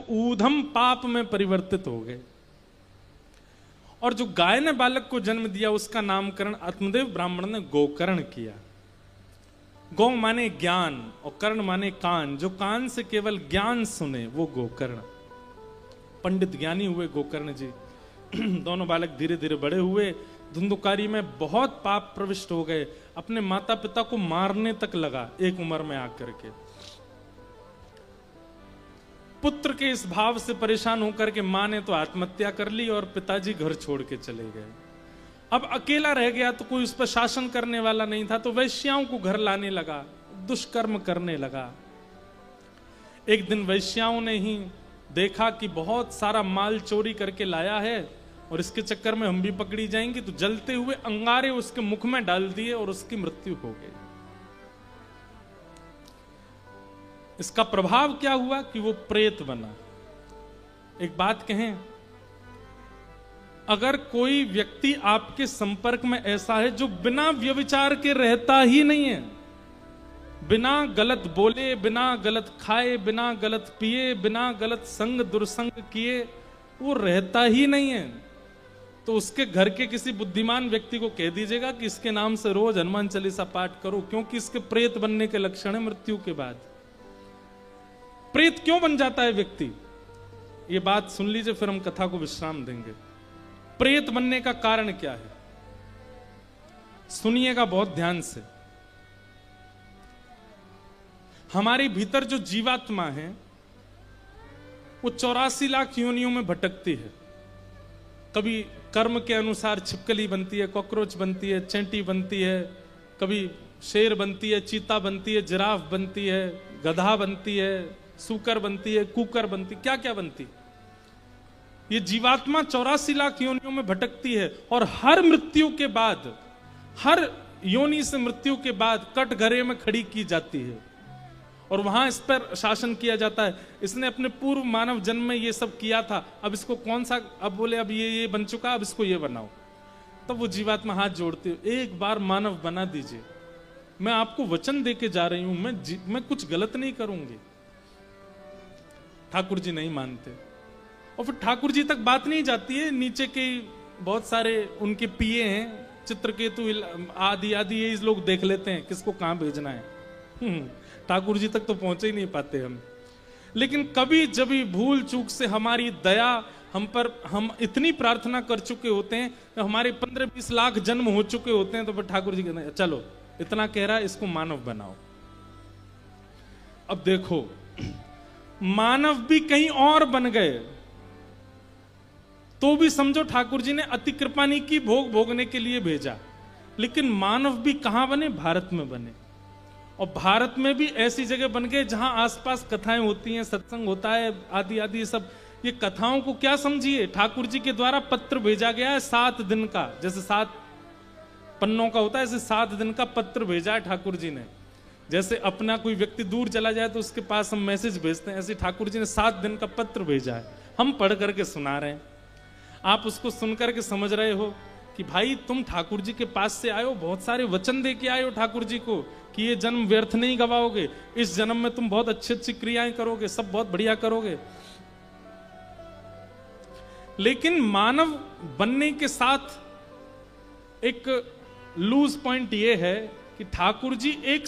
ऊधम पाप में परिवर्तित हो गए। और जो गाय ने बालक को जन्म दिया उसका नामकरण आत्मदेव ब्राह्मण ने गोकर्ण किया। गौ माने ज्ञान और कर्ण माने कान, जो कान से केवल ज्ञान सुने वो गोकर्ण। पंडित ज्ञानी हुए गोकर्ण जी। दोनों बालक धीरे धीरे बड़े हुए, धुंधुकारी में बहुत पाप प्रविष्ट हो गए, अपने माता पिता को मारने तक लगा एक उम्र में आकर के। पुत्र के इस भाव से परेशान होकर के मां ने तो आत्महत्या कर ली और पिताजी घर छोड़ के चले गए। अब अकेला रह गया तो कोई उस पर शासन करने वाला नहीं था, तो वैश्याओं को घर लाने लगा, दुष्कर्म करने लगा। एक दिन वैश्याओं ने ही देखा कि बहुत सारा माल चोरी करके लाया है और इसके चक्कर में हम भी पकड़ी जाएंगे, तो जलते हुए अंगारे उसके मुख में डाल दिए और उसकी मृत्यु हो गई। इसका प्रभाव क्या हुआ कि वो प्रेत बना। एक बात कहें, अगर कोई व्यक्ति आपके संपर्क में ऐसा है जो बिना व्यभिचार के रहता ही नहीं है, बिना गलत बोले, बिना गलत खाए, बिना गलत पिए, बिना गलत संग दुर्संग किए वो रहता ही नहीं है, तो उसके घर के किसी बुद्धिमान व्यक्ति को कह दीजिएगा कि इसके नाम से रोज हनुमान चालीसा पाठ करो, क्योंकि इसके प्रेत बनने के लक्षण है मृत्यु के बाद। प्रेत क्यों बन जाता है व्यक्ति, ये बात सुन लीजिए, फिर हम कथा को विश्राम देंगे। प्रेत बनने का कारण क्या है, सुनिएगा बहुत ध्यान से। हमारे भीतर जो जीवात्मा है वो 84 लाख योनियों में भटकती है। कभी कर्म के अनुसार छिपकली बनती है, कॉकरोच बनती है, चैंटी बनती है, कभी शेर बनती है, चीता बनती है, जिराफ बनती है, गधा बनती है, सूकर बनती है, कुकर बनती, क्या क्या बनती। ये जीवात्मा 84 लाख योनियों में भटकती है और हर मृत्यु के बाद, हर योनि से मृत्यु के बाद कटघरे में खड़ी की जाती है और वहां इस पर शासन किया जाता है। इसने अपने पूर्व मानव जन्म में ये सब किया था, अब इसको कौन सा, अब बोले अब ये बन चुका, अब इसको ये बनाओ। तब वो जीवात्मा हाथ जोड़ती है, एक बार मानव बना दीजिए, मैं आपको वचन देके जा रही हूं, मैं कुछ गलत नहीं करूंगी। ठाकुर जी नहीं मानते और फिर ठाकुर जी तक बात नहीं जाती है, नीचे के बहुत सारे उनके पिए हैं, चित्रकेतु आदि आदि, ये लोग देख लेते हैं किसको कहां भेजना है। ठाकुर जी तक तो पहुंचे ही नहीं पाते हम। लेकिन कभी जब भूल चूक से हमारी दया हम पर, हम इतनी प्रार्थना कर चुके होते हैं, तो हमारे 15-20 लाख जन्म हो चुके होते हैं, तो फिर ठाकुर जी कहते हैं चलो इतना कह रहा है इसको मानव बनाओ। अब देखो, मानव भी कहीं और बन गए तो भी समझो ठाकुर जी ने अति कृपा नहीं की, भोग भोगने के लिए भेजा। लेकिन मानव भी कहां बने, भारत में बने। और भारत में भी ऐसी जगह बन गए जहां आसपास कथाएं होती हैं, सत्संग होता है, आदि आदि सब। ये कथाओं को क्या समझिए, ठाकुर जी के द्वारा पत्र भेजा गया है 7 दिन का, जैसे 7 पन्नों का होता है, ऐसे 7 दिन का पत्र भेजा है ठाकुर जी ने। जैसे अपना कोई व्यक्ति दूर चला जाए तो उसके पास हम मैसेज भेजते हैं, ऐसे ठाकुर जी ने 7 दिन का पत्र भेजा है, हम पढ़ करके सुना रहे हैं। आप उसको सुन करके समझ रहे हो कि भाई तुम ठाकुर जी के पास से आए हो, बहुत सारे वचन दे के आए हो ठाकुर जी को कि ये जन्म व्यर्थ नहीं गवाओगे, इस जन्म में तुम बहुत अच्छी अच्छी क्रियाएं करोगे, सब बहुत बढ़िया करोगे। लेकिन मानव बनने के साथ एक लूज पॉइंट ये है कि ठाकुर जी एक